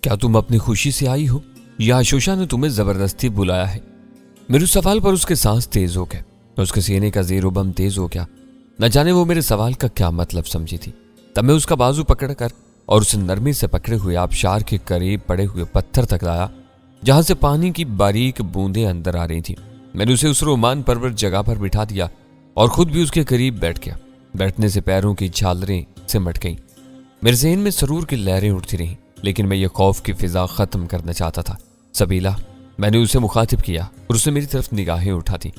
क्या तुम अपनी खुशी से आई हो या आशोशा ने तुम्हें जबरदस्ती बुलाया है? मेरे सवाल पर उसके सांस तेज हो गए, उसके सीने का ज़ेरो बम तेज हो गया। न जाने वो मेरे सवाल का क्या मतलब समझी थी। तब मैं उसका बाजू पकड़कर और उसे नरमी से पकड़े हुए आबशार के करीब पड़े हुए पत्थर तक लाया, जहां से पानी की बारीक बूंदें अंदर आ रही थी। मैंने उसे उस रोमान परवर जगह पर बिठा दिया और खुद भी उसके करीब बैठ गया। बैठने से पैरों की झालरें सिमट गईं। मेरे ज़हन में सरूर की लहरें उठती रहीं, लेकिन मैं ये खौफ की फिजा खत्म करना चाहता था। सबीला, मैंने उसे मुखातिब किया और उसने मेरी तरफ निगाहें उठाती।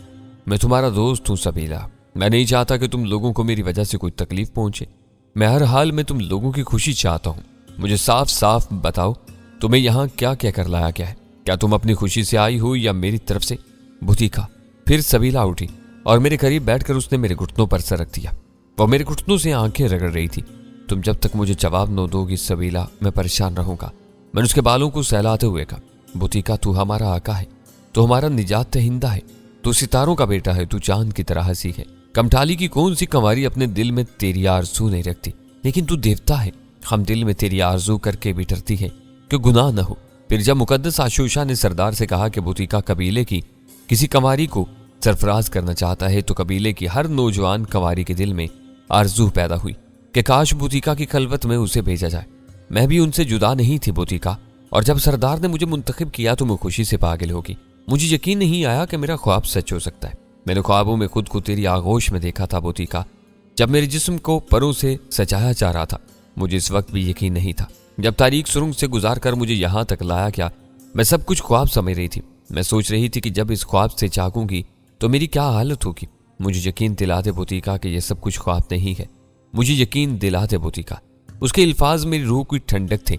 मैं तुम्हारा दोस्त हूं सबीला। मैं नहीं चाहता कि तुम लोगों को मेरी वजह से कोई तकलीफ पहुंचे। मैं हर हाल में तुम लोगों की खुशी चाहता हूं। मुझे साफ साफ बताओ, तुम्हें यहाँ क्या क्या कर लाया गया है? क्या तुम अपनी खुशी से आई हो या मेरी तरफ से? बुतीका। फिर सबीला उठी और मेरे करीब बैठकर उसने मेरे घुटनों पर सर रख दिया। वो मेरे घुटनों से आंखें रगड़ रही थी। तुम जब तक मुझे जवाब न दोगी सबीला, मैं परेशान रहूंगा। मैंने उसके बालों को सहलाते हुए कहा, बुतीका, तू हमारा आका है, तू हमारा निजात दहिंदा है, तू सितारों का बेटा है, तू चांद की तरह हंसी है। कमठाली की कौन सी कंवारी अपने दिल में तेरी आरज़ू नहीं रखती, लेकिन तू देवता है। हम दिल में तेरी आरज़ू करके भी डरती है कि गुनाह न हो। फिर जब मुकद्दस आशोशा ने सरदार से कहा कि बुतीका कबीले की किसी कंवारी को सरफराज करना चाहता है, तो कबीले की हर नौजवान कंवारी के दिल में आरज़ू पैदा हुई कि काश बुतीका की खलवत में उसे भेजा जाए। मैं भी उनसे जुदा नहीं थी बुतीका, और जब सरदार ने मुझे मुंतखब किया तो मैं खुशी से पागल होगी। मुझे यकीन नहीं आया कि मेरा ख्वाब सच हो सकता है। मैंने ख्वाबों में खुद को तेरी आगोश में देखा था बुतीका, जब मेरे जिस्म को परों से सजाया जा रहा था। मुझे इस वक्त भी यकीन नहीं था। जब तारीख सुरंग से गुजार कर मुझे यहाँ तक लाया गया, मैं सब कुछ ख्वाब समझ रही थी। मैं सोच रही थी कि जब इस ख्वाब से जागूंगी तो मेरी क्या हालत होगी। मुझे यकीन दिला दे बुतीका कि यह सब कुछ ख्वाब नहीं है। मुझे यकीन दिला दे बुतीका। उसके अल्फाज मेरी रूह की ठंडक थे।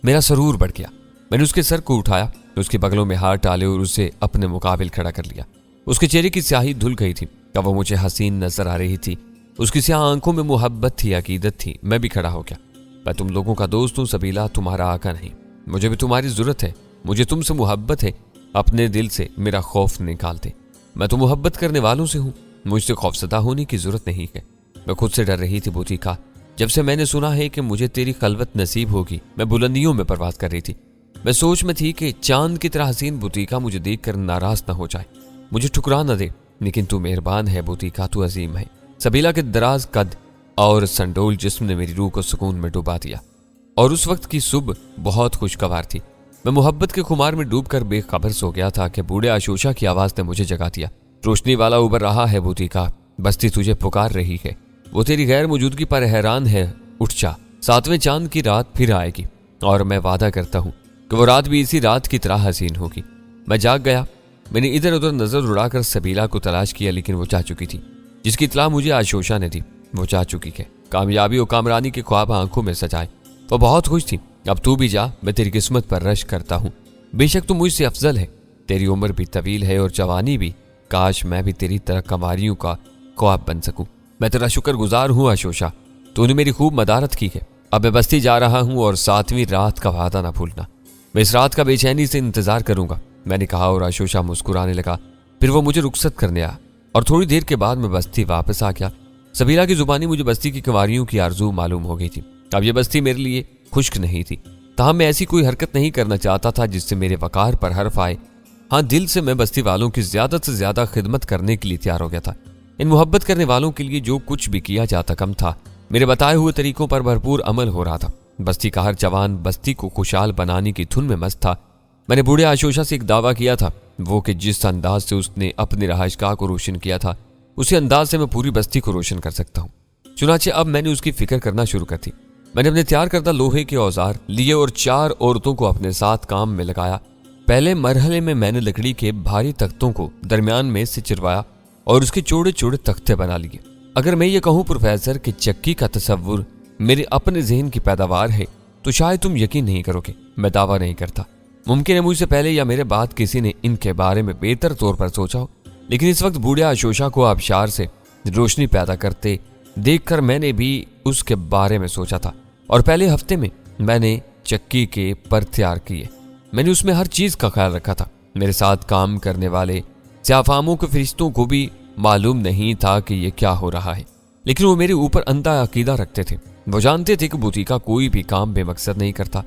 मेरा सरूर बढ़ गया। मैंने उसके सर को उठाया, उसके बगलों में हाथ डाले और उसे अपने मुकाबिल खड़ा कर लिया। उसके चेहरे की स्याही धुल गई थी, अब वो मुझे हसीन नजर आ रही थी। उसकी स्याह आंखों में मोहब्बत थी, अकीदत थी। मैं भी खड़ा हो गया। मैं तुम लोगों का दोस्त हूं सबीला, तुम्हारा आका नहीं। मुझे भी तुम्हारी जरूरत है, मुझे तुमसे मोहब्बत है। अपने दिल से मेरा खौफ निकाल दे। मैं तो मोहब्बत करने वालों से हूँ, मुझसे खौफसदा होने की जरूरत नहीं है। मैं खुद से डर रही थी बुतीका। जब से मैंने सुना है कि मुझे तेरी खलवत नसीब होगी, मैं बुलंदियों में परवाज कर रही थी। मैं सोच में थी कि चांद की तरह हसीन बुतीका मुझे देखकर नाराज न हो जाए, मुझे ठुकरा न दे। लेकिन तू मेहरबान है बुतीका, तू अजीम है। सबीला के दराज कद और संडोल जिस्म ने मेरी रूह को सुकून में डुबा दिया, और उस वक्त की सुबह बहुत खुशगवार थी। मैं मोहब्बत के खुमार में डूबकर बेखबर सो गया था कि बूढ़े आशोशा की आवाज ने मुझे जगा दिया। रोशनी वाला उबर रहा है बुतीका, बस्ती तुझे पुकार रही है। वो तेरी गैर मौजूदगी पर हैरान है। उठ जा, 7वें चांद की रात फिर आएगी, और मैं वादा करता हूँ कि वो रात भी इसी रात की तरह हसीन होगी। मैं जाग गया। मैंने इधर उधर नजर उड़ाकर सबीला को तलाश किया, लेकिन वो जा चुकी थी। जिसकी इत्तला मुझे आशोशा ने दी, वो जा चुकी है। कामयाबी और कामरानी के ख्वाब आंखों में सजाए। वो बहुत खुश थी। अब तू भी जा, मैं तेरी किस्मत पर रश करता हूँ। बेशक तू मुझसे अफजल है, तेरी उम्र भी तवील है और जवानी भी। काश मैं भी तेरी तरह कंवारियों का ख्वाब बन सकूं। मैं तेरा शुक्रगुजार हूँ आशोशा, तूने मेरी खूब मदारत की है। अब मैं बस्ती जा रहा हूँ, और 7वीं रात का वादा ना भूलना। मैं इस रात का बेचैनी से इंतजार करूंगा, मैंने कहा, और आशोशा मुस्कुराने लगा। फिर वो मुझे रुखसत करने आया, और थोड़ी देर के बाद मैं बस्ती वापस आ गया। सबीला की जुबानी मुझे बस्ती की कंवारियों की आरजू मालूम हो गई थी। अब यह बस्ती मेरे लिए खुश्क नहीं थी, ताहम मैं ऐसी कोई हरकत नहीं करना चाहता था जिससे मेरे वकार पर हर्फ आए। हाँ, दिल से मैं बस्ती वालों की ज्यादा से ज्यादा खिदमत करने के लिए तैयार हो गया था। इन मोहब्बत करने वालों के लिए जो कुछ भी किया जाता कम था। मेरे बताए हुए तरीकों पर भरपूर अमल हो रहा था। बस्ती का हर जवान बस्ती को खुशहाल बनाने की धुन में मस्त था। मैंने बूढ़े आशोशा से एक दावा किया था, वो कि जिस अंदाज से उसने अपनी रहायशगाह को रोशन किया था, उसी अंदाज से मैं पूरी बस्ती को रोशन कर सकता हूँ। चुनाचे अब मैंने उसकी फिक्र करना शुरू कर दी। मैंने अपने तैयार करदा लोहे के औजार लिए और 4 औरतों को अपने साथ काम में लगाया। पहले मरहले में मैंने लकड़ी के भारी तख्तों को दरमियान में से चिरवाया और उसके चौड़े चौड़े तख्ते बना लिए। अगर मैं ये कहूँ प्रोफेसर कि चक्की का तसव्वुर मेरे अपने जहन की पैदावार है, तो शायद तुम यकीन नहीं करोगे। मैं दावा नहीं करता, मुमकिन है मुझसे पहले या मेरे बाद किसी ने इनके बारे में बेहतर तौर पर सोचा हो, लेकिन इस वक्त बूढ़े आशोशा को आबशार से रोशनी पैदा करते देखकर मैंने भी उसके बारे में सोचा था, और पहले हफ्ते में मैंने चक्की के पर तैयार किए। मैंने उसमें हर चीज का ख्याल रखा था। मेरे साथ काम करने वाले स्याफामों के फरिश्तों को भी मालूम नहीं था कि ये क्या हो रहा है, लेकिन वो मेरे ऊपर अंधा अकीदा रखते थे। वो जानते थे कि बुतीका कोई भी काम बेमकसद नहीं करता।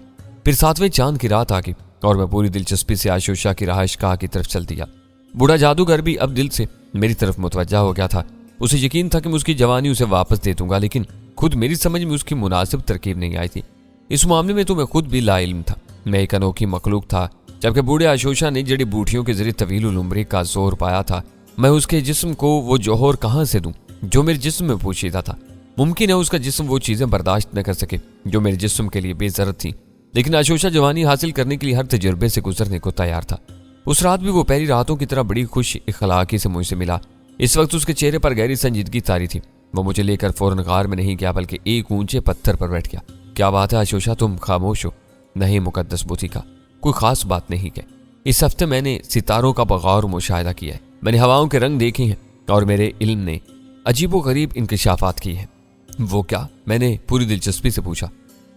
फिर 7वें चांद की रात आ गई और मैं पूरी दिलचस्पी से आशोशा की रहायशगाह की तरफ चल दिया। बूढ़ा जादूगर भी अब दिल से मेरी तरफ मुतवज्जा हो गया था। उसे यकीन था कि मैं उसकी जवानी उसे वापस दे दूंगा, लेकिन खुद मेरी समझ में उसकी मुनासिब तरकीब नहीं आई थी। इस मामले में तो मैं खुद भी लाइल्म था। मैं एक अनोखी मखलूक था, जबकि बूढ़े आशोशा ने जड़ी बूटियों के जरिए तवील उम्र का जोर पाया था। मैं उसके जिस्म को वो जौहर कहाँ से दूं जो मेरे जिस्म में पोशीदा था। मुमकिन है उसका जिस्म वो चीजें बर्दाश्त न कर सके जो मेरे जिस्म के लिए बेजरत थी, लेकिन आशोशा जवानी हासिल करने के लिए हर तजुर्बे से गुजरने को तैयार था। उस रात भी वो पहली रातों की तरह बड़ी खुश इखलाकी से मुझसे मिला। इस वक्त उसके चेहरे पर गहरी संजीदगी तारी थी। वो मुझे लेकर फौरन गार में नहीं गया, बल्कि एक ऊंचे पत्थर पर बैठ गया। क्या बात है आशोशा, तुम खामोश हो? नहीं मुकद्दस बुतिका, कोई खास बात नहीं है। इस हफ्ते मैंने सितारों का बगौर मुशाहिदा किया है। मैंने हवाओं के रंग देखे हैं और मेरे इल्म ने अजीबो गरीब इंकशाफात किए हैं। वो क्या? मैंने पूरी दिलचस्पी से पूछा।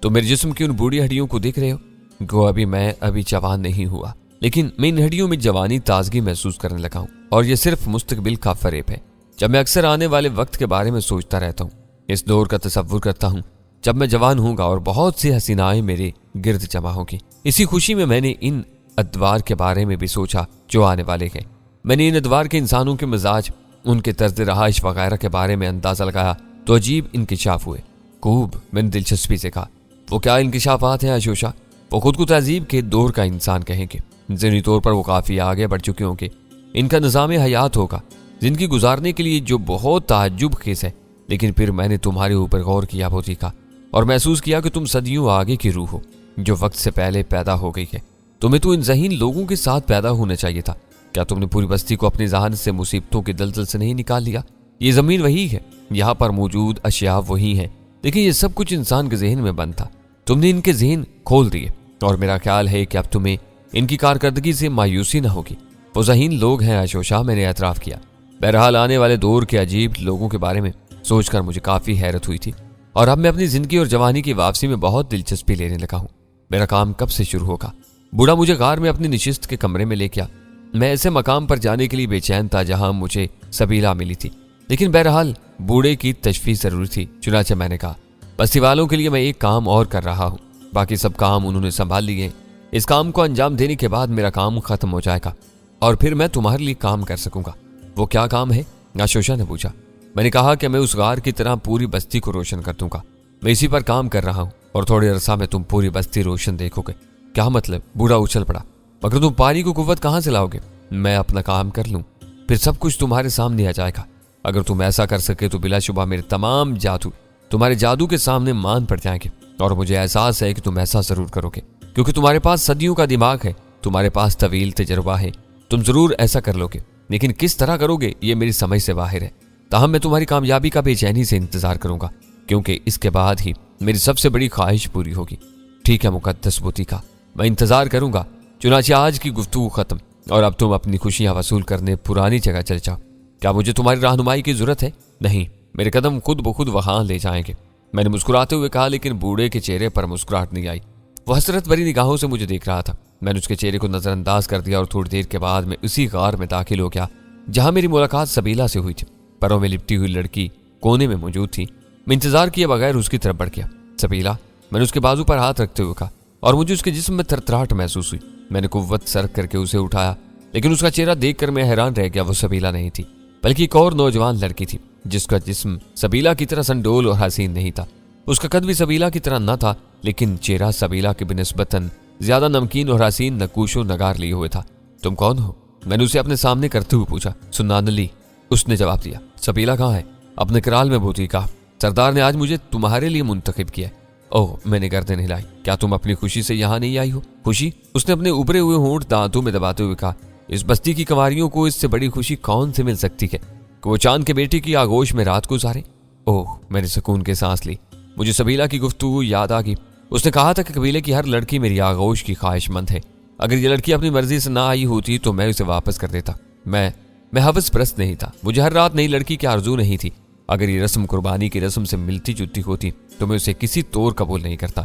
तो मेरे जिस्म की उन बूढ़ी हड्डियों को देख रहे हो? गो अभी मैं जवान नहीं हुआ, लेकिन मैं इन हड्डियों में जवानी ताजगी महसूस करने लगा हूँ, और ये सिर्फ मुस्तकबिल का फरेब है। जब मैं अक्सर आने वाले वक्त के बारे में सोचता रहता हूँ, इस दौर का तसव्वुर करता हूँ जब मैं जवान होऊंगा और बहुत सी हसीनाएं मेरे गिर्द जमा होंगी। इसी खुशी में मैंने इन अदवार के बारे में भी सोचा जो आने वाले हैं। मैंने इन अदवार के इंसानों के मिजाज, उनके तर्ज रहाइश वगैरह के बारे में अंदाजा लगाया तो अजीब इंकिशाफ हुए। खूब, मैंने दिलचस्पी से कहा। वो क्या इंकिशाफात हैं आशोशा? वो खुद को तहजीब के दौर का इंसान कहेंगे। ज़हनी तौर पर वो काफ़ी आगे बढ़ चुके होंगे। इनका निज़ाम हयात होगा जिंदगी गुजारने के लिए जो बहुत ताज्जुब खेस है। लेकिन फिर मैंने तुम्हारे ऊपर गौर किया बोतिका, और महसूस किया कि तुम सदियों आगे की रूह हो जो वक्त से पहले पैदा हो गई है। तुम्हें तो इन ज़हीन लोगों के साथ पैदा होना चाहिए था। क्या तुमने पूरी बस्ती को अपनी जहान से मुसीबतों के दलदल से नहीं निकाल लिया? ये ज़मीन वही है, यहाँ पर मौजूद अशिया वही है, लेकिन ये सब कुछ इंसान के जहन में बंद था। तुमने इनके जहन खोल दिए, और मेरा ख्याल है कि अब तुम्हें इनकी कारकर्दगी से मायूसी न होगी। वो ज़हीन लोग हैं आशोशा, मैंने एतराफ़ किया। बहरहाल आने वाले दौर के अजीब लोगों के बारे में सोचकर मुझे काफ़ी हैरत हुई थी, और अब मैं अपनी ज़िंदगी और जवानी की वापसी में बहुत दिलचस्पी लेने लगा हूँ। मेरा काम कब से शुरू होगा? बूढ़ा मुझे गार में अपनी निशिस्त के कमरे में ले गया। मैं ऐसे मकाम पर जाने के लिए बेचैन था जहाँ मुझे सबीला मिली थी, लेकिन बहरहाल बूढ़े की तशवीश ज़रूरी थी। चुनाचे मैंने कहा, बस्ती वालों के लिए मैं एक काम और कर रहा हूँ, बाकी सब काम उन्होंने संभाल लिए। इस काम को अंजाम देने के बाद मेरा काम खत्म हो जाएगा और फिर मैं तुम्हारे लिए काम कर सकूंगा। वो क्या काम है? आशोशा ने पूछा। मैंने कहा कि मैं उस गार की तरह पूरी बस्ती को रोशन कर दूंगा। मैं इसी पर काम कर रहा हूँ और थोड़ी अरसा में तुम पूरी बस्ती रोशन देखोगे। क्या मतलब? बूढ़ा उछल पड़ा। मगर तुम पानी को कुव्वत कहाँ से लाओगे? मैं अपना काम कर लूँ, फिर सब कुछ तुम्हारे सामने आ जाएगा। अगर तुम ऐसा कर सके तो बिलाशुबा मेरे तमाम जादू तुम्हारे जादू के सामने मान पड़ जाएंगे, और मुझे एहसास है कि तुम ऐसा जरूर करोगे, क्योंकि तुम्हारे पास सदियों का दिमाग है, तुम्हारे पास तवील तजर्बा है। तुम जरूर ऐसा कर लोगे, लेकिन किस तरह करोगे ये मेरी समझ से बाहर है। ताहम मैं तुम्हारी कामयाबी का बेचैनी से इंतजार करूंगा, क्योंकि इसके बाद ही मेरी सबसे बड़ी ख्वाहिश पूरी होगी। ठीक है मुकद्दस बुतिका, मैं इंतजार करूंगा। चुनाचे आज की गुफ्तगू खत्म, और अब तुम अपनी खुशियां वसूल करने पुरानी जगह चले जाओ। क्या मुझे तुम्हारी रहनुमाई की जरूरत है? नहीं, मेरे कदम खुद ब खुद वहां ले जाएंगे। मैंने मुस्कुराते हुए कहा, लेकिन बूढ़े के चेहरे पर मुस्कुराहट नहीं आई। वो हसरत भरी निगाहों से मुझे देख रहा था। मैंने उसके चेहरे को नजरअंदाज कर दिया और थोड़ी देर के बाद मैं उसी गार में दाखिल हो गया जहां मेरी मुलाकात सबीला से हुई थी। परों में लिपटी हुई लड़की कोने में मौजूद थी। मैं इंतजार किए बगैर उसकी तरफ बढ़ गया। सबीला, मैंने उसके बाजू पर हाथ रखते हुए कहा, और मुझे उसके जिस्म में थरथराहट महसूस हुई। मैंने कुव्वत सरक करके उसे उठाया, लेकिन उसका चेहरा देखकर मैं हैरान रह गया। वो सबीला नहीं थी, बल्कि एक और नौजवान लड़की थी, जिसका जिस्म सबीला की तरह संडोल और हसीन नहीं था। उसका कद भी सबीला की तरह न था, लेकिन चेहरा सबीला के बिनिस्बतन ज्यादा नमकीन और हसीन नकूशो नगार लिए हुए था। तुम कौन हो? मैंने उसे अपने सामने करते हुए पूछा। सुन्नानली, उसने जवाब दिया। सबीला कहाँ है? अपने कराल में भूती। कहा, सरदार ने आज मुझे तुम्हारे लिए मुंतखब किया। ओह, मैंने गर्दन हिलाई। क्या तुम अपनी खुशी से यहाँ नहीं आई हो? खुशी? उसने अपने उभरे हुए होंठ दांतों में दबाते हुए कहा, इस बस्ती की कंवारियों को इससे बड़ी खुशी कौन से मिल सकती है कि वो चांद के बेटे की आगोश में रात गुजारे। ओह, मैंने सुकून के सांस ली। मुझे सबीला की गुफ्तगू याद आ गई। उसने कहा था कि कबीले की हर लड़की मेरी आगोश की ख्वाहिशमंद है। अगर ये लड़की अपनी मर्जी से ना आई होती तो मैं उसे वापस कर देता। मैं हवस परस्त नहीं था। मुझे हर रात नई लड़की की आरजू नहीं थी। अगर ये रस्म कुर्बानी की रस्म से मिलती जुलती होती तो मैं उसे किसी तौर कबूल नहीं करता,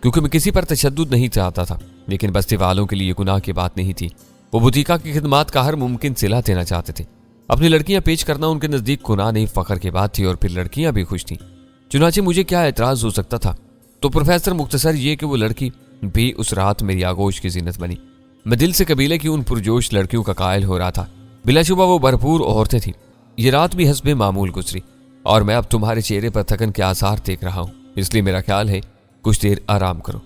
क्योंकि मैं किसी पर तशद्दुद नहीं चाहता था। लेकिन बस्ती वालों के लिए गुनाह की बात नहीं थी। वो बुतीका की खिदमात का हर मुमकिन सिला देना चाहते थे। अपनी लड़कियां पेश करना उनके नजदीक गुनाह नहीं, फख्र की बात थी, और फिर लड़कियां भी खुश थीं। चुनाचे मुझे क्या एतराज हो सकता था? तो प्रोफेसर, मुख्तसर ये कि वो लड़की भी उस रात मेरी आगोश की जीनत बनी। मैं दिल से कबीले की उन पुरजोश लड़कियों का कायल हो रहा था। बिलाशुबा वो भरपूर औरतें थीं। ये रात भी हस्बे मामूल गुजरी और मैं अब तुम्हारे चेहरे पर थकन के आसार देख रहा हूँ, इसलिए मेरा ख्याल है कुछ देर आराम करो।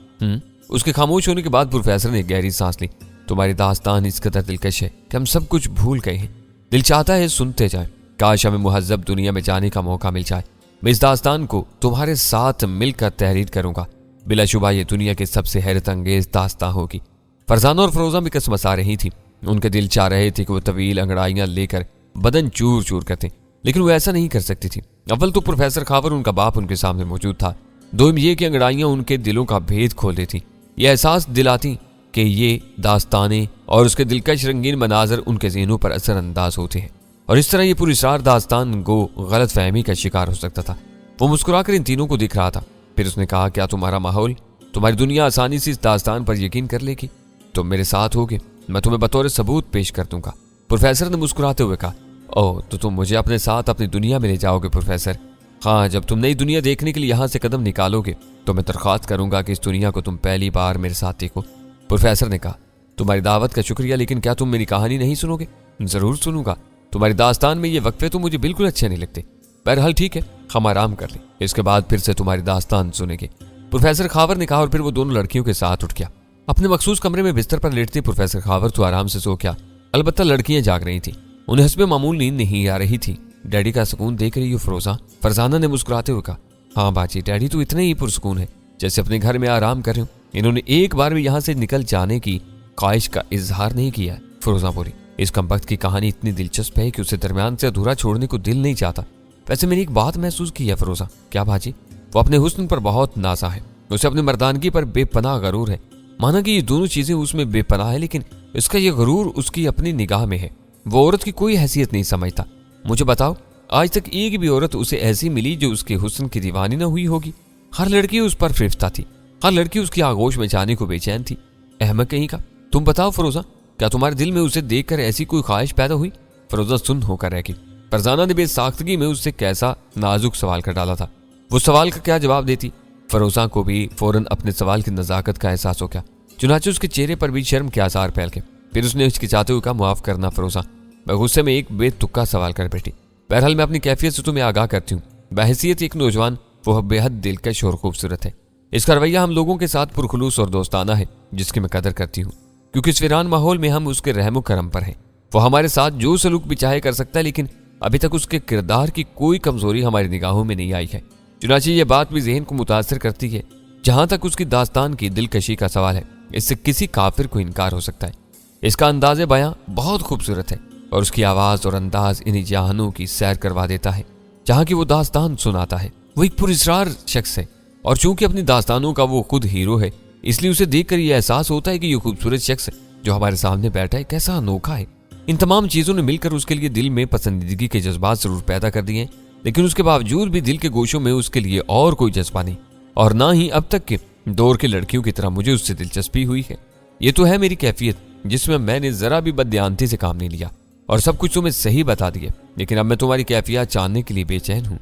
उसके खामोश होने के बाद प्रोफेसर ने गहरी सांस ली। तुम्हारी दास्तान इस कदर दिलकश है कि हम सब कुछ भूल गए हैं। दिल चाहता है सुनते जाए। काश हमें मुहज्जब दुनिया में जाने का मौका मिल जाए। मैं इस दास्तान को तुम्हारे साथ मिलकर तहरीर करूंगा। बिलाशुबा ये दुनिया की सबसे हैरत अंगेज दास्तां होगी। फरजाना और फरोजा भी कसमसा रही थी। उनके दिल चाह रहे थे कि वो तवील अंगड़ाइयां लेकर बदन चूर चूर करते, लेकिन वो ऐसा नहीं कर सकती थी। अव्वल तो प्रोफेसर खावर उनका बाप उनके सामने मौजूद था। दोम ये कि अंगड़ाइयां उनके दिलों का भेद खोल देती, ये एहसास दिलाती कि ये दास्तानें और उसके दिलकश रंगीन मनाजर उनके ज़हनों पर असरअंदाज होते हैं और इस तरह ये पुरअसरार दास्तान को गलत फहमी का शिकार हो सकता था। वो मुस्कुराकर इन तीनों को दिख रहा था। फिर उसने कहा, क्या तुम्हारा माहौल, तुम्हारी दुनिया आसानी से इस दास्तान पर यकीन कर लेगी? तुम मेरे साथ होगे, मैं तुम्हें बतौर सबूत पेश कर दूंगा। प्रोफेसर ने मुस्कुराते हुए कहा, ओह तो तुम मुझे अपने साथ अपनी दुनिया में ले जाओगे प्रोफेसर? हाँ, जब तुम नई दुनिया देखने के लिए यहाँ से कदम निकालोगे तो मैं दरख्वास्त करूंगा कि इस दुनिया को तुम पहली बार मेरे साथ देखो। प्रोफेसर ने कहा, तुम्हारी दावत का शुक्रिया, लेकिन क्या तुम मेरी कहानी नहीं सुनोगे? जरूर सुनूंगा। तुम्हारी दास्तान में ये वक्फे तो मुझे बिल्कुल अच्छे नहीं लगते। बहरहाल ठीक है, हम आराम कर लें, इसके बाद फिर से तुम्हारी दास्तान सुनेंगे। प्रोफेसर खावर ने कहा और फिर वो दोनों लड़कियों के साथ उठ गया। अपने मखसूस कमरे में बिस्तर पर लेटते प्रोफेसर खावर तो आराम से सो गया। अलबत्ता लड़कियां जाग रही थी। उन्हें हस्बे मामूल नींद नहीं आ रही थी। डैडी का सुकून देख रही हो फरोजा? फरजाना ने मुस्कुराते हुए कहा, हाँ बाजी, डैडी तो इतने ही पुरसुकून है जैसे अपने घर में आराम कर रहे हो। इन्होंने एक बार भी यहाँ से निकल जाने की ख्वाहिश का इजहार नहीं किया है। फरोजा बोली, इस कमबख्त की कहानी इतनी दिलचस्प है कि उसे दरमियान से अधूरा छोड़ने को दिल नहीं चाहता। वैसे मैंने एक बात महसूस की है फरोजा। क्या बाजी? वो अपने हुस्न पर बहुत नाजा है, उसे अपनी मर्दानगी पर बेपनाह गरूर है। माना कि ये दोनों चीजें उसमें बेपनाह है, लेकिन इसका ये गरूर उसकी अपनी निगाह में है। वो औरत की कोई हैसियत नहीं समझता। मुझे बताओ, आज तक एक भी औरत उसे ऐसी मिली जो उसके हुस्न की दीवानी न हुई होगी? हर लड़की उस पर फिरफ्ता थी, हर लड़की उसकी आगोश में जाने को बेचैन थी। अहमक कहीं का। तुम बताओ फरोजा, क्या तुम्हारे दिल में उसे देखकर ऐसी कोई ख्वाहिश पैदा हुई? फरोजा सुन होकर रह गई। फरजाना ने बेसाख्तगी में उससे कैसा नाजुक सवाल कर डाला था। वो सवाल का क्या जवाब देती? फरोजा को भी फौरन अपने सवाल की नजाकत का एहसास हो गया। चुनाचे उसके चेहरे पर भी शर्म के आसार फैल के। फिर उसने हिचकिचाते हुए कहा, माफ करना फरोजा, मैं गुस्से में एक बेतुक्का सवाल कर बैठी। बहरहाल मैं अपनी कैफियत से तुम्हें आगाह करती हूँ। बहैसियत एक नौजवान वो बेहद दिलकश और खूबसूरत है। इसका रवैया हम लोगों के साथ पुरखुलूस और दोस्ताना है, जिसकी मैं कदर करती हूँ, क्योंकि इस वीरान माहौल में हम उसके रहमो करम पर हैं। वो हमारे साथ जो सलूक भी चाहे कर सकता है, लेकिन अभी तक उसके किरदार की कोई कमजोरी हमारी निगाहों में नहीं आई है। चुनांचे ये बात भी जहन को मुतासर करती है। जहां तक उसकी दास्तान की दिलकशी का सवाल है, इससे किसी काफिर को इनकार हो सकता है। इसका अंदाज़े बयां बहुत खूबसूरत है और उसकी आवाज़ और अंदाज इन्हीं जहानों की सैर करवा देता है जहां की वो दास्तान सुनाता है। वो एक पुरअसरार शख्स है और चूंकि अपनी दास्तानों का वो खुद हीरो है, इसलिए उसे देखकर यह एहसास होता है कि ये खूबसूरत शख्स जो हमारे सामने बैठा है कैसा अनोखा है। इन तमाम चीज़ों ने मिलकर उसके लिए दिल में पसंदीदगी के जज्बात जरूर पैदा कर दिए, लेकिन उसके बावजूद भी दिल के गोशों में उसके लिए और कोई जज्बा नहीं, और ना ही अब तक के दौर की लड़कियों की तरह मुझे उससे दिलचस्पी हुई है। ये तो है मेरी कैफियत, जिसमें मैंने जरा भी बददियानती से काम नहीं लिया और सब कुछ तुम्हें सही बता दिया, लेकिन अब मैं तुम्हारी कैफियत जानने के लिए बेचैन हूँ।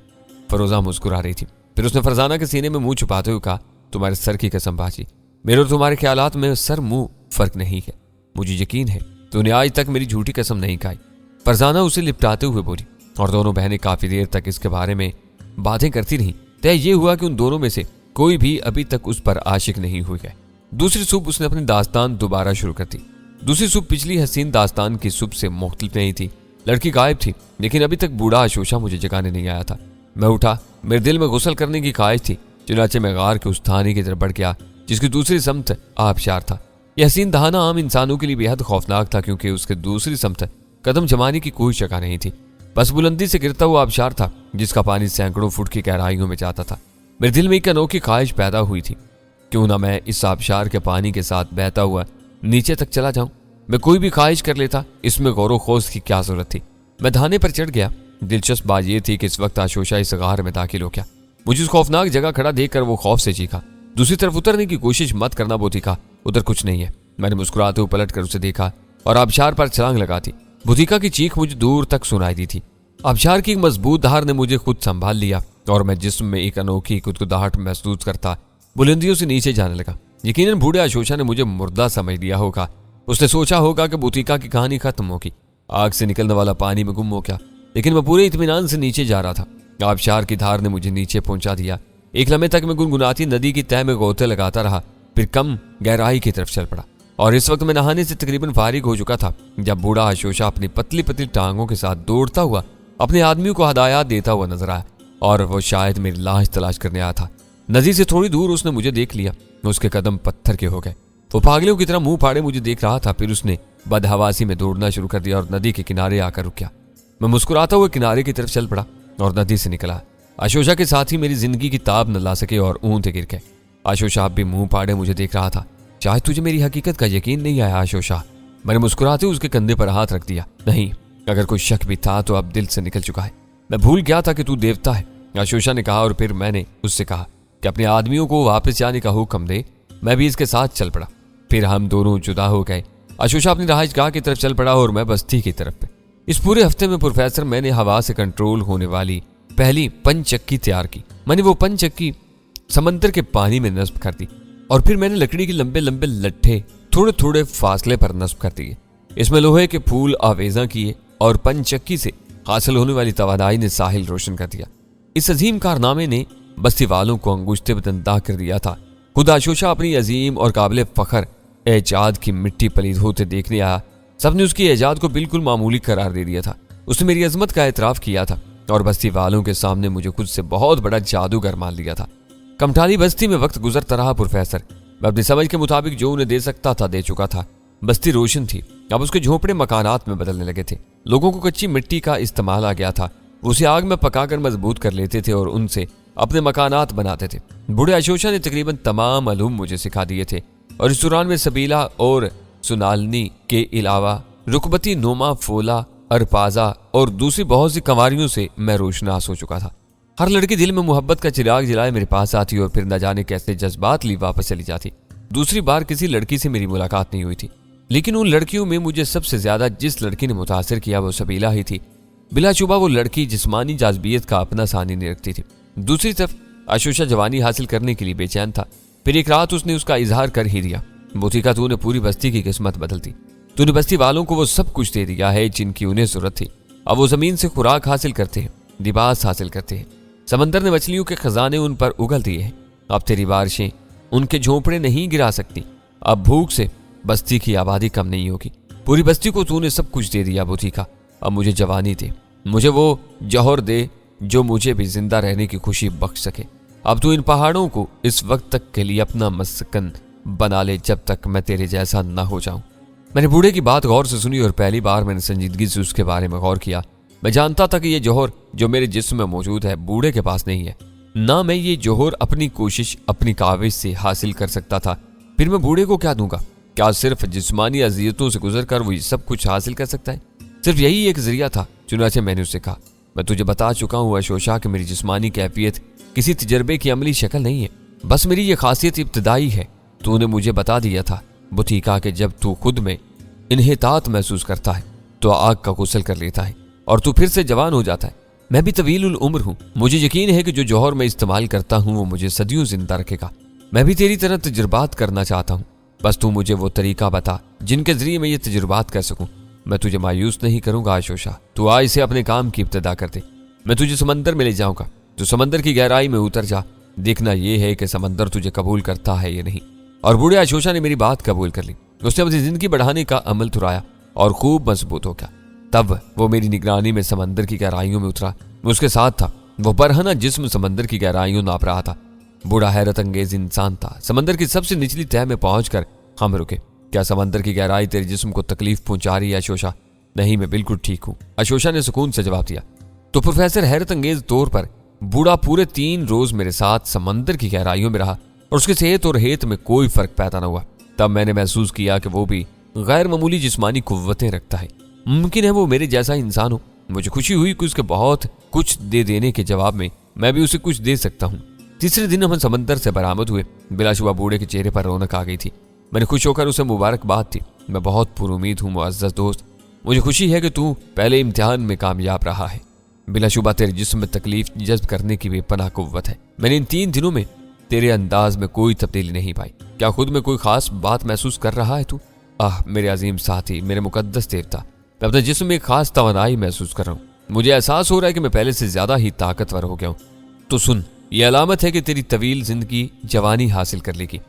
फरोजा मुस्कुरा रही थी। फिर उसने फरजाना के सीने में मुंह छुपाते हुए कहा, तुम्हारे सर की कसम बाजी, मेरे और तुम्हारे ख्यालात में सर मुंह फर्क नहीं है। मुझे यकीन है तूने आज तक मेरी झूठी कसम नहीं खाई। फरजाना उसे लिपटाते हुए बोली, और दोनों बहनें काफी देर तक इसके बारे में बातें करती रहीं। तय ये हुआ कि उन दोनों में से कोई भी अभी तक उस पर आशिक नहीं हुई है। दूसरी सुबह उसने अपनी दास्तान दोबारा शुरू कर दी। दूसरी सुबह पिछली हसीन दास्तान की सुबह से मुख्तलिफ नहीं थी। लड़की गायब थी, लेकिन अभी तक बूढ़ा आशोशा मुझे जगाने नहीं आया था। मैं उठा, मेरे दिल में गुस्ल करने की ख्वाहिश थी, चुनाचे मैं गार के उस थाने की तरफ बढ़ गया जिसकी दूसरी समत आबशार था। यह हसीन दहाना आम इंसानों के लिए बेहद खौफनाक था, क्योंकि उसके दूसरी समत कदम जमाने की कोई जगह नहीं थी। बस बुलंदी से गिरता हुआ आबशार था जिसका पानी सैकड़ों फुट की गहराइयों में जाता था। मेरे दिल में एक अनोखी ख्वाहिश पैदा हुई थी, क्यों ना मैं इस आबशार के पानी के साथ बहता हुआ नीचे तक चला जाऊं। मैं कोई भी ख्वाहिश कर लेता, इसमें गौरो खोज की क्या जरूरत थी। मैं धाने पर चढ़ गया। दिलचस्प बात यह थी कि इस वक्त आशोशा इस गार में दाखिल हो गया। मुझे उस खौफनाक जगह खड़ा देखकर वो खौफ से चीखा, दूसरी तरफ उतरने की कोशिश मत करना बुधिका, उधर कुछ नहीं है। मैंने मुस्कुराते हुए पलट कर उसे देखा और आबशार पर छलांग लगा दी। बुधिका की चीख मुझे दूर तक सुनाई दी थी। आबशार की एक मजबूत धार ने मुझे खुद संभाल लिया और मैं जिस्म में एक अनोखी गुदगुदाहट महसूस करता बुलंदियों से नीचे जाने लगा। यकीनन बूढ़े आशोशा ने मुझे मुर्दा समझ लिया होगा। उसने सोचा होगा कि बुतिका की कहानी खत्म होगी, आग से निकलने वाला पानी में गुम हो गया। लेकिन मैं पूरे इत्मीनान से नीचे जा रहा था। आबशार की धार ने मुझे नीचे पहुंचा दिया। एक लम्हे तक मैं गुनगुनाती नदी की तह में गोते लगाता रहा, फिर कम गहराई की तरफ चल पड़ा। और इस वक्त मैं नहाने से तकरीबन फारिग हो चुका था जब बूढ़ा आशोशा अपनी पतली पतली टांगों के साथ दौड़ता हुआ अपने आदमियों को हदायत देता हुआ नजर आया। और वो शायद मेरी लाश तलाश करने आया था। नदी से थोड़ी दूर उसने मुझे देख लिया। उसके कदम पत्थर के हो गए। वो पागलों की तरह मुंह फाड़े मुझे देख रहा था। फिर उसने बदहवासी में दौड़ना शुरू कर दिया और नदी के किनारे आकर रुक गया। मैं मुस्कुराता हुआ किनारे की तरफ चल पड़ा और नदी से निकला। आशोशा के साथ ही मेरी जिंदगी की ताब न ला सके और ऊंट गिर गए। आशोशा अब भी मुंह फाड़े मुझे देख रहा था। शायद तुझे मेरी हकीकत का यकीन नहीं आया आशोशा। मैंने मुस्कुराते उसके कंधे पर हाथ रख दिया। नहीं, अगर कोई शक भी था तो अब दिल से निकल चुका है। मैं भूल गया था कि तू देवता है, आशोशा ने कहा। और फिर मैंने उससे कहा कि अपने आदमियों को वापस जाने का हुक्म दे। मैं भी इसके साथ चल पड़ा। फिर हम दोनों जुदा हो गए। आशोशा अपनी रहायशगाह की तरफ चल पड़ा और मैं बस्ती की तरफ। इस पूरे हफ्ते में प्रोफेसर मैंने हवा से कंट्रोल होने वाली पहली पंचचक्की तैयार की। मैंने वो पंचचक्की समंदर के पानी में नस्ब कर दी और फिर मैंने लकड़ी के लंबे लंबे लट्ठे थोड़े थोड़े फासले पर नस्ब कर दिए। इसमें लोहे के फूल आवेजा किए और पंचचक्की से हासिल होने वाली तवानाई ने साहिल रोशन कर दिया। इस अजीम कारनामे ने बस्ती वालों को अंगुश्ते बदंदा कर दिया था। खुद आशोशा अपनी अजीम और काबिल फखर एजाद की मिट्टी पलीद होते देखने आया। सबने उसकी एजाद को बिल्कुल मामूली करार दे दिया था। उसने मेरी अजमत का एतराफ़ किया था और बस्ती वालों के सामने मुझे खुद से बहुत बड़ा जादूगर मान लिया था। कमठाली बस्ती में वक्त गुजरता रहा प्रोफेसर। मैं अपनी समझ के मुताबिक जो उन्हें दे सकता था दे चुका था। बस्ती रोशन थी। अब उसके झोपड़े मकानात में बदलने लगे थे। लोगों को कच्ची मिट्टी का इस्तेमाल आ गया था। उसे आग में पकाकर मजबूत कर लेते थे और उनसे अपने मकानात बनाते थे। बूढ़े आशोशा ने तकरीबन तमाम अलूम मुझे सिखा दिए थे और इस दौरान में सबीला और सुनालनी के अलावा रुकबती, नोमा, फोला, अरपाजा और दूसरी बहुत सी कंवारियों से मैं रोशनास हो चुका था। हर लड़की दिल में मोहब्बत का चिराग जलाए मेरे पास आती और फिर न जाने कैसे जज्बात ली वापस चली जाती। दूसरी बार किसी लड़की से मेरी मुलाकात नहीं हुई थी, लेकिन उन लड़कियों में मुझे सबसे ज्यादा जिस लड़की ने मुतासिर किया वो सबीला ही थी। बिलाशुबा वो लड़की जिस्मानी जाज़बियत का अपना सानी नहीं रखती थी। दूसरी तरफ आशोशा जवानी हासिल करने के लिए बेचैन था। फिर एक रात उसने उसका इजहार कर ही दिया। बुतिका, तूने पूरी बस्ती की किस्मत बदल दी। तूने बस्ती वालों को वो सब कुछ दे दिया है जिनकी उन्हें जरूरत थी। अब वो जमीन से खुराक हासिल करते हैं, लिबास हासिल करते हैं। समंदर ने मछलियों के खजाने उन पर उगल दिए हैं। अब तेरी बारिशें उनके झोंपड़े नहीं गिरा सकती। अब भूख से बस्ती की आबादी कम नहीं होगी। पूरी बस्ती को तूने सब कुछ दे दिया बुतिका। अब मुझे जवानी दे, मुझे वो जौहर दे जो मुझे भी जिंदा रहने की खुशी बख्श सके। अब तू इन पहाड़ों को इस वक्त तक के लिए अपना मस्कन बना ले जब तक मैं तेरे जैसा न हो जाऊं। मैंने बूढ़े की बात गौर से सुनी और पहली बार मैंने संजीदगी से उसके बारे में गौर किया। मैं जानता था कि ये जौहर जो मेरे जिस्म में मौजूद है बूढ़े के पास नहीं है। ना मैं ये जौहर अपनी कोशिश, अपनी काविश से हासिल कर सकता था। फिर मैं बूढ़े को क्या दूंगा? क्या सिर्फ जिस्मानी अजियतों से गुजर कर वो ये सब कुछ हासिल कर सकता है? सिर्फ यही एक जरिया था। चुनाचे मैंने उससे कहा, मैं तुझे बता चुका हूँ आशोशा कि मेरी जिस्मानी कैफियत किसी तजर्बे की अमली शक्ल नहीं है। बस मेरी ये खासियत इब्तदाई है। तूने मुझे बता दिया था बुतिका कि जब तू खुद में इन्हितात महसूस करता है तो आग का गुस्ल कर लेता है और तू फिर से जवान हो जाता है। मैं भी तवील उम्र हूँ। मुझे यकीन है कि जो जौहर मैं इस्तेमाल करता हूँ वो मुझे सदियों जिंदा रखेगा। मैं भी तेरी तरह तजुर्बात करना चाहता हूँ। बस तू मुझे वो तरीका बता जिनके जरिए मैं ये तजुर्बात कर सकूँ। मैं तुझे मायूस नहीं करूंगा आशोशा। तू आज से अपने काम की इब्तिदा कर दे। मैं तुझे समंदर में ले जाऊंगा। तू समंदर की गहराई में उतर जा। देखना यह है कि समंदर तुझे कबूल करता है या नहीं। और बूढ़े आशोशा ने मेरी बात कबूल कर ली। उसने अपनी जिंदगी बढ़ाने का अमल तुराया और खूब मजबूत हो गया। तब वो मेरी निगरानी में समंदर की गहराइयों में उतरा। मैं उसके साथ था। वो बरहना जिस्म समंदर की गहराइयों नाप रहा था। बूढ़ा हैरत अंगेज इंसान था। समंदर की सबसे निचली तह में पहुंचकर हम रुके। क्या समंदर की गहराई तेरे जिस्म को तकलीफ पहुंचा रही है आशोशा? नहीं, मैं बिल्कुल ठीक हूं, आशोशा ने सुकून से जवाब दिया। तो प्रोफेसर हैरत अंगेज तौर पर बूढ़ा पूरे 3 रोज मेरे साथ समंदर की गहराइयों में रहा और उसके सेहत और हेत में कोई फर्क पैदा न हुआ। तब मैंने महसूस किया कि वो भी गैर मामूली जिस्मानी कुव्वतें रखता है। मुमकिन है वो मेरे जैसा इंसान हो। मुझे खुशी हुई कि उसके बहुत कुछ दे देने के जवाब में मैं भी उसे कुछ दे सकता हूँ। तीसरे दिन हम समंदर से बरामद हुए। बिलाशुबा बूढ़े के चेहरे पर रौनक आ गई थी। मैंने खुश होकर उसे मुबारकबाद दी। मैं बहुत पुरुमीद हूँ मुअज़्ज़ज़ दोस्त। मुझे खुशी है कि तू पहले इम्तिहान में कामयाब रहा है। बिलाशुबा तेरे जिस्म में तकलीफ जज्ब करने की बेपनाह कुव्वत है। मैंने इन 3 दिनों में तेरे अंदाज में कोई तब्दीली नहीं पाई। क्या खुद में कोई खास बात महसूस कर रहा है तू? आह मेरे अजीम साथी, मेरे मुकद्दस देवता, मैं अपने जिस्म में एक खास तवानाई महसूस कर रहा हूँ। मुझे एहसास हो रहा है कि मैं पहले से ज्यादा ही ताकतवर हो गया हूँ। तो सुन, ये अलामत है कि तेरी तवील जिंदगी जवानी हासिल कर लेगी।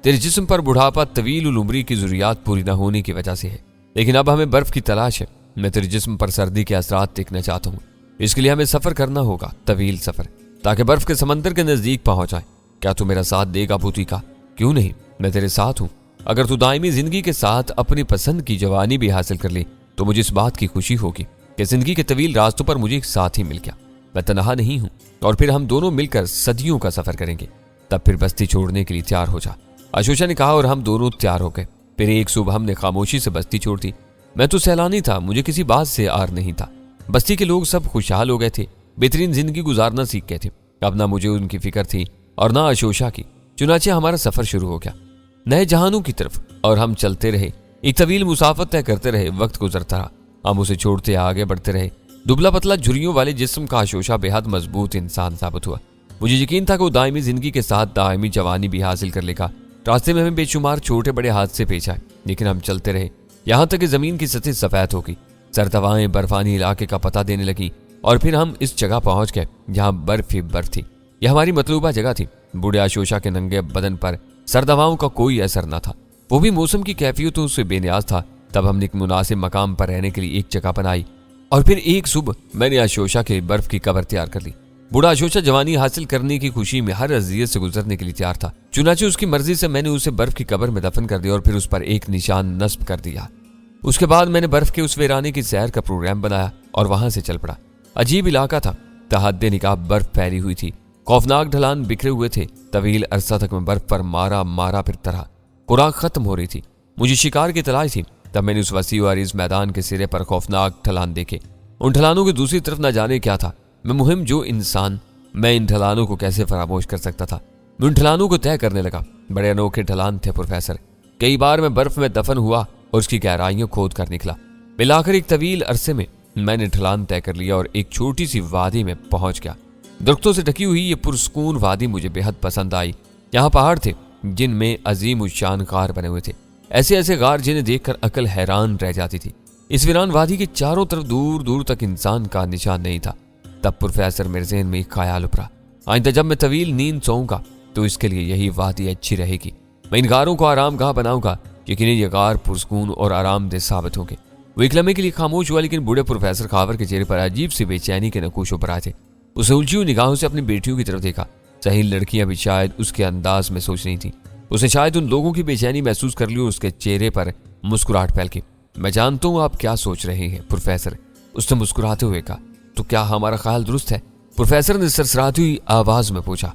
तेरे जिस्म पर बुढ़ापा तवील उम्री की जरूरियात पूरी न होने की वजह से है, लेकिन अब हमें बर्फ की तलाश है। मैं तेरे जिस्म पर सर्दी के असरात देखना चाहता हूँ। इसके लिए हमें सफर करना होगा, तवील सफर, ताकि बर्फ के समंदर के नजदीक पहुंच जाए। क्या तू मेरा साथ देगा पुतिका? क्यों नहीं, मैं तेरे साथ हूँ। अगर तू दायमी जिंदगी के साथ अपनी पसंद की जवानी भी हासिल कर ली तो मुझे इस बात की खुशी होगी कि जिंदगी के तवील रास्तों पर मुझे एक साथी मिल गया। मैं तनहा नहीं हूँ और फिर हम दोनों मिलकर सदियों का सफर करेंगे। तब फिर बस्ती छोड़ने के लिए तैयार हो जा। आशोशा ने कहा और हम दोनों तैयार हो गए। फिर एक सुबह हमने खामोशी से बस्ती छोड़ दी। मैं तो सैलानी था, मुझे किसी बात से आर नहीं था। बस्ती के लोग सब खुशहाल हो गए थे, बेहतरीन जिंदगी गुजारना सीख गए थे। अब ना मुझे उनकी फिक्र थी और ना आशोशा की। चुनाचे हमारा सफर शुरू हो गया नए जहानों की तरफ, और हम चलते रहे। एक तवील मुसाफत तय करते रहे। वक्त गुजरता रहा, हम उसे छोड़ते आगे बढ़ते रहे। दुबला पतला झुर्रियों वाले जिस्म का आशोशा बेहद मजबूत इंसान साबित हुआ। मुझे यकीन था कि वो दायमी जिंदगी के साथ दायमी जवानी भी हासिल कर लेगा। रास्ते में हमें बेशुमार छोटे बड़े हादसे पेश आए, लेकिन हम चलते रहे यहाँ तक कि जमीन की सतह सफेद हो गई। सर्द हवाएं बर्फानी इलाके का पता देने लगी और फिर हम इस जगह पहुंच गए जहाँ बर्फ ही बर्फ थी। यह हमारी मतलूबा जगह थी। बूढ़े आशोशा के नंगे बदन पर सर्द हवाओं का कोई असर न था। वो भी मौसम की कैफियतों से बेनियाज था। तब हमने एक मुनासिब मकाम पर रहने के लिए एक जगह बनाई और फिर एक सुबह मैंने आशोशा के बर्फ की कब्र तैयार कर ली। बूढ़ा आशोशा जवानी हासिल करने की खुशी में हर अजियत से गुजरने के लिए तैयार था। चुनाचे उसकी मर्जी से मैंने उसे बर्फ की कब्र में दफन कर दिया और फिर उस पर एक निशान नस्ब कर दिया। उसके बाद मैंने बर्फ के उस वीराने की सैर का प्रोग्राम बनाया और वहां से चल पड़ा। अजीब इलाका था, तहद्दे निकाब बर्फ फैली हुई थी। खौफनाक ढलान बिखरे हुए थे। तवील अरसा तक मैं बर्फ पर मारा फिरता रहा। खुराक खत्म हो रही थी, मुझे शिकार की तलाश थी। तब मैंने उस वसी और इस मैदान के सिरे पर खौफनाक ढलान देखे। उन ढलानों की दूसरी तरफ न जाने क्या था। मैं मुहिम जो इंसान, मैं इन ढलानों को कैसे फरामोश कर सकता था। मैं उन ढलानों को तय करने लगा। बड़े अनोखे ढलान थे प्रोफेसर। कई बार मैं बर्फ में दफन हुआ और उसकी गहराइयों खोद कर निकला। मिलाकर एक तवील अरसे में मैंने ढलान तय कर लिया और एक छोटी सी वादी में पहुंच गया। दरख्तों से ढकी हुई ये पुरस्कून वादी मुझे बेहद पसंद आई। यहाँ पहाड़ थे जिनमें अजीम उशान गार बने हुए थे, ऐसे ऐसे गार जिन्हें देखकर अकल हैरान रह जाती थी। इस वीरान वादी के चारों तरफ दूर दूर तक इंसान का निशान नहीं था। तब प्रोफेसर मेरे ज़हन में एक ख्याल उपरा, आइंदा जब मैं तवील नींद सोऊंगा तो इसके लिए यही वादी अच्छी रहेगी। मैं इन गारों को आराम गाह बनाऊंगा। यकीनन ये गार पुरस्कून और आरामदेह साबित होंगे। वो एक लम्हे के लिए खामोश हुआ, लेकिन बूढ़े प्रोफेसर खावर के चेहरे पर अजीब सी बेचैनी के नकूश उभर आए थे। उसे उलझी हुई निगाहों से अपनी बेटियों की तरफ देखा। सही लड़कियां भी शायद उसके अंदाज में सोच रही थी। उसे शायद उन लोगों की बेचैनी महसूस कर ली और उसके चेहरे पर मुस्कुराहट फैल गई। मैं जानता हूँ आप क्या सोच रहे हैं प्रोफेसर, उसने मुस्कुराते हुए कहा। तो क्या हमारा ख्याल दुरुस्त है? प्रोफेसर ने सरसराती हुई आवाज में पूछा।